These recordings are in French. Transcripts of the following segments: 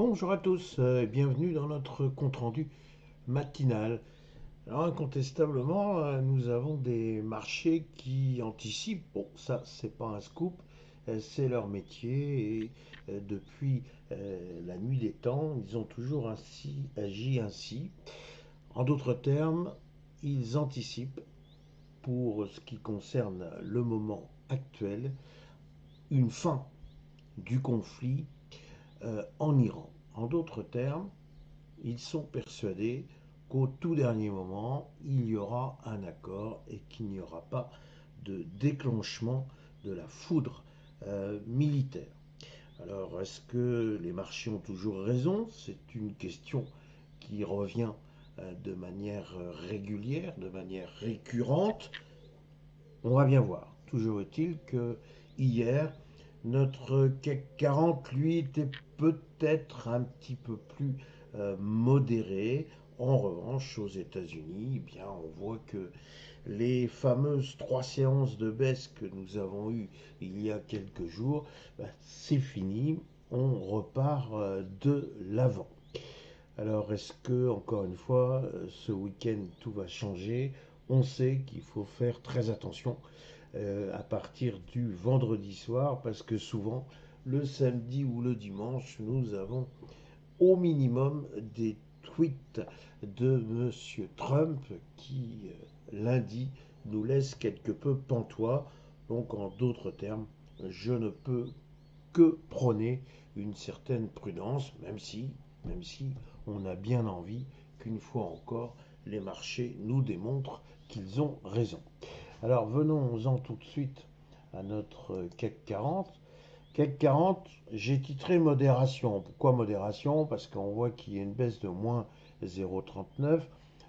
Bonjour à tous et bienvenue dans notre compte-rendu matinal. Alors incontestablement, nous avons des marchés qui anticipent. Bon, ça, c'est pas un scoop, c'est leur métier et depuis la nuit des temps, ils ont toujours agi ainsi. En d'autres termes, ils anticipent pour ce qui concerne le moment actuel une fin du conflit en Iran. En d'autres termes, ils sont persuadés qu'au tout dernier moment, il y aura un accord et qu'il n'y aura pas de déclenchement de la foudre militaire. Alors, est-ce que les marchés ont toujours raison? C'est une question qui revient de manière régulière, de manière récurrente. On va bien voir. Toujours est-il que hier, notre CAC 40, lui, était peut-être un petit peu plus modéré. En revanche, aux États-Unis, eh bien, on voit que les fameuses 3 séances de baisse que nous avons eues il y a quelques jours, c'est fini. On repart de l'avant. Alors, est-ce que, encore une fois, ce week-end, tout va changer? On sait qu'il faut faire très attention à partir du vendredi soir parce que souvent, le samedi ou le dimanche, nous avons au minimum des tweets de Monsieur Trump qui, lundi, nous laisse quelque peu pantois. Donc, en d'autres termes, je ne peux que prôner une certaine prudence, même si on a bien envie qu'une fois encore, les marchés nous démontrent qu'ils ont raison. Alors venons-en tout de suite à notre CAC 40. CAC 40, j'ai titré modération. Pourquoi modération? Parce qu'on voit qu'il y a une baisse de moins 0,39.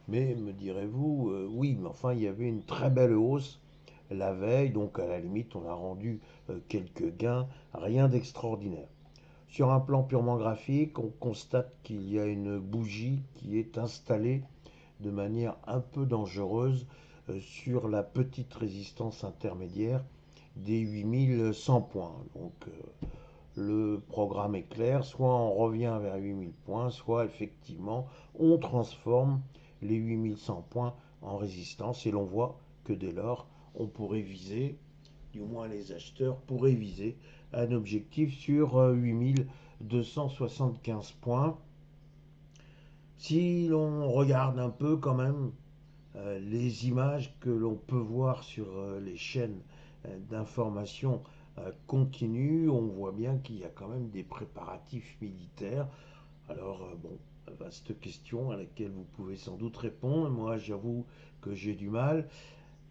Mais me direz-vous, oui, mais enfin, il y avait une très belle hausse la veille, donc à la limite, on a rendu quelques gains, rien d'extraordinaire. Sur un plan purement graphique, on constate qu'il y a une bougie qui est installée de manière un peu dangereuse sur la petite résistance intermédiaire des 8100 points. Donc le programme est clair, soit on revient vers 8000 points, soit effectivement on transforme les 8100 points en résistance et l'on voit que dès lors on pourrait viser, du moins les acheteurs pourraient viser un objectif sur 8275 points. Si l'on regarde un peu quand même les images que l'on peut voir sur les chaînes d'information continue, on voit bien qu'il y a quand même des préparatifs militaires. Alors, bon, vaste question à laquelle vous pouvez sans doute répondre. Moi, j'avoue que j'ai du mal.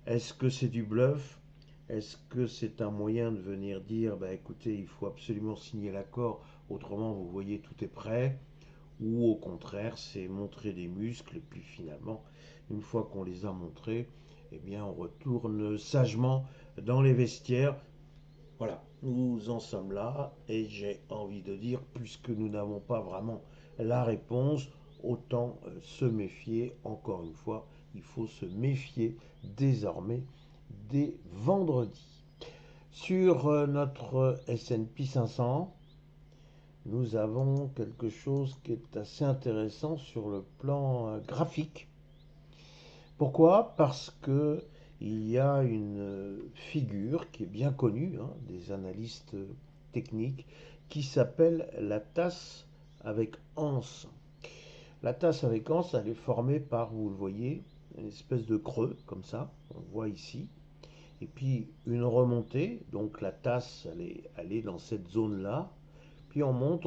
Est-ce que c'est du bluff? Est-ce que c'est un moyen de venir dire, bah écoutez, il faut absolument signer l'accord, autrement vous voyez tout est prêt? Ou au contraire, c'est montrer des muscles, et puis finalement, une fois qu'on les a montrés, eh bien on retourne sagement dans les vestiaires. Voilà, nous en sommes là, et j'ai envie de dire, puisque nous n'avons pas vraiment la réponse, autant se méfier, encore une fois, il faut se méfier désormais des vendredis. Sur notre S&P 500, nous avons quelque chose qui est assez intéressant sur le plan graphique. Pourquoi? Parce que il y a une figure qui est bien connue des analystes techniques qui s'appelle la tasse avec anse. La tasse avec anse, elle est formée par, vous le voyez, une espèce de creux comme ça, on voit ici, et puis une remontée, donc la tasse, elle est dans cette zone-là, puis on monte,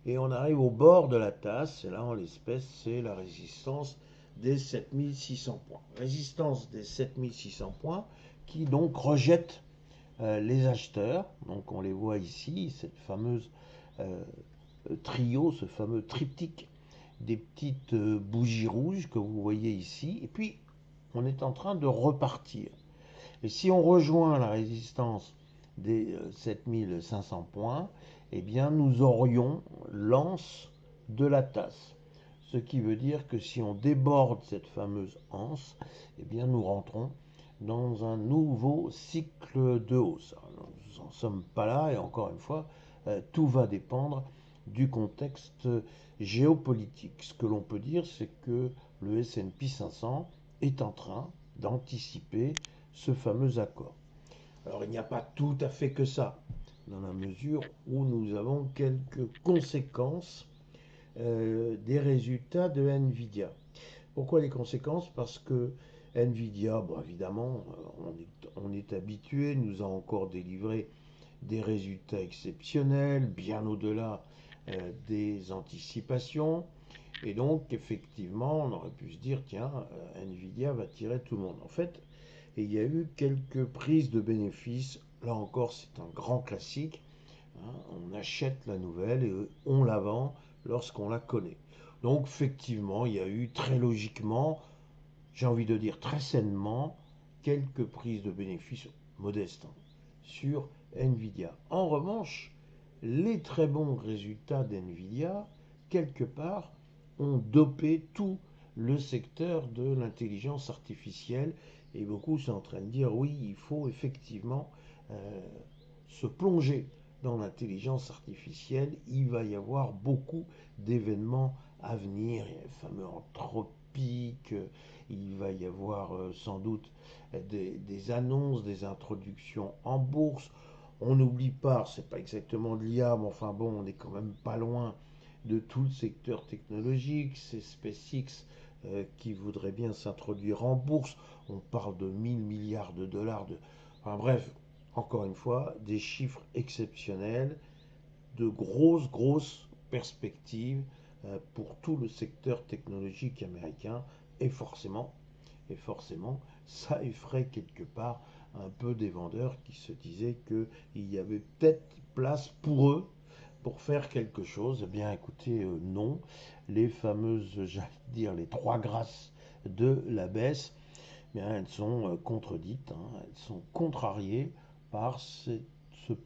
et on arrive au bord de la tasse, et là en l'espèce c'est la résistance des 7600 points. Résistance des 7600 points qui donc rejette les acheteurs, donc on les voit ici, cette fameuse euh, trio, ce fameux triptyque des petites bougies rouges que vous voyez ici, et puis on est en train de repartir. Et si on rejoint la résistance des 7500 points, eh bien nous aurions l'anse de la tasse. Ce qui veut dire que si on déborde cette fameuse anse, eh bien nous rentrons dans un nouveau cycle de hausse. Alors, nous n'en sommes pas là et encore une fois, tout va dépendre du contexte géopolitique. Ce que l'on peut dire, c'est que le S&P 500 est en train d'anticiper ce fameux accord. Alors il n'y a pas tout à fait que ça, dans la mesure où nous avons quelques conséquences des résultats de Nvidia. Pourquoi les conséquences? Parce que Nvidia, bon, évidemment, on est habitué, nous a encore délivré des résultats exceptionnels, bien au-delà des anticipations. Et donc, effectivement, on aurait pu se dire, tiens, Nvidia va tirer tout le monde. En fait, il y a eu quelques prises de bénéfices. Là encore, c'est un grand classique. Hein. On achète la nouvelle et on la vend lorsqu'on la connaît. Donc, effectivement, il y a eu très logiquement, j'ai envie de dire très sainement, quelques prises de bénéfices modestes hein, sur Nvidia. En revanche, les très bons résultats d'Nvidia, quelque part, ont dopé tout le secteur de l'intelligence artificielle et beaucoup sont en train de dire oui, il faut effectivement euh, se plonger dans l'intelligence artificielle. Il va y avoir beaucoup d'événements à venir. Il y a le fameux Anthropique, il va y avoir sans doute des annonces, des introductions en bourse. On n'oublie pas, c'est pas exactement de l'IA, mais enfin bon, on n'est quand même pas loin de tout le secteur technologique. C'est SpaceX qui voudrait bien s'introduire en bourse. On parle de 1000 milliards de dollars. Enfin bref, encore une fois, des chiffres exceptionnels, de grosses perspectives pour tout le secteur technologique américain. Et forcément, ça effraie quelque part un peu des vendeurs qui se disaient qu'il y avait peut-être place pour eux pour faire quelque chose. Eh bien, écoutez, non. Les fameuses, j'allais dire, les trois grâces de la baisse, eh bien, elles sont contredites, hein, elles sont contrariées par ce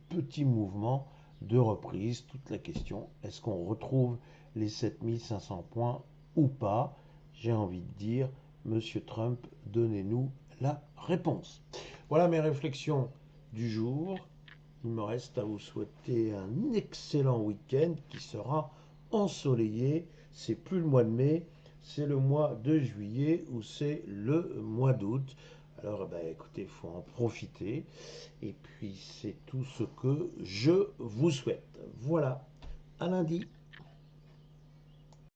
petit mouvement de reprise. Toute la question, est-ce qu'on retrouve les 7500 points ou pas? J'ai envie de dire, Monsieur Trump, donnez-nous la réponse. Voilà mes réflexions du jour. Il me reste à vous souhaiter un excellent week-end qui sera ensoleillé. C'est plus le mois de mai, c'est le mois de juillet ou c'est le mois d'août. Alors bah, écoutez, il faut en profiter. Et puis c'est tout ce que je vous souhaite. Voilà, à lundi.